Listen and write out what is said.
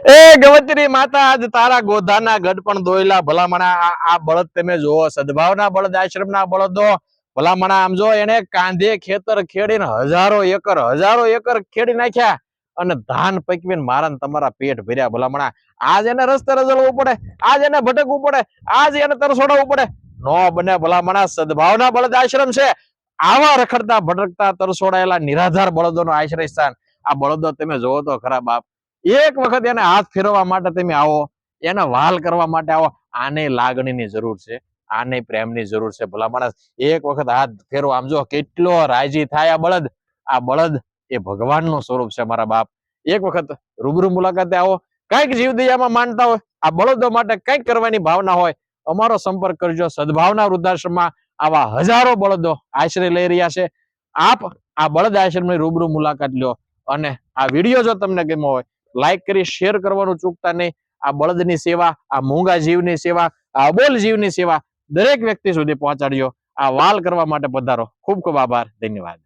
એ ગવતરી માતા આજ તારા ગોધાના ગઢ પણ દોયલા ભલામણા આ બળદ તમે જોવો સદભાવના બળદ આશ્રમના બળદો ભલામણા આમ જો એને કાંધે ખેતર ખેડીને હજારો એકર ખેડી નાખ્યા અને ધાન પકવીને મારા તમારા પેટ ભર્યા ભલામણા આજ એને રસ્તે રજળવું પડે આજ એને ભટકવું પડે આજ એને તરસોડવું પડે નો બને ભલામણા સદભાવના બળદ આશ્રમ છે આવા રખડતા ભટકતા તરસોડાયેલા નિરાધાર બળદોનો આશ્રય સ્થાન આ બળદો તમે જોવો તો ખરા બાપ એક વખત એને હાથ ફેરવવા માટે તમે આવો એને વાલ કરવા માટે આવો આને લાગણીની જરૂર છે આને પ્રેમની જરૂર છે ભલા માણસ એક વખત હાથ ફેરવો આમ જો કેટલો રાજી થાય આ બળદ એ ભગવાનનું સ્વરૂપ છે મારા બાપ એક વખત રૂબરૂ મુલાકાતે આવો કઈક જીવદયામાં માનતા હોય આ બળદો માટે કઈક કરવાની ભાવના હોય અમારો સંપર્ક કરજો સદભાવના વૃદ્ધાશ્રમમાં આવા હજારો બળદો આશ્રય લઈ રહ્યા છે આપ આ બળદ આશ્રમની રૂબરૂ મુલાકાત લ્યો અને આ વિડીયો જો તમને ગમ્યો હોય લાઈક કરી શેર કરવાનું ચૂકતા નહીં આ બળદની સેવા આ મૂંગા જીવની સેવા આ અબોલ જીવની સેવા દરેક વ્યક્તિ સુધી પહોંચાડ્યો આ વાલ કરવા માટે પધારો ખૂબ ખૂબ આભાર ધન્યવાદ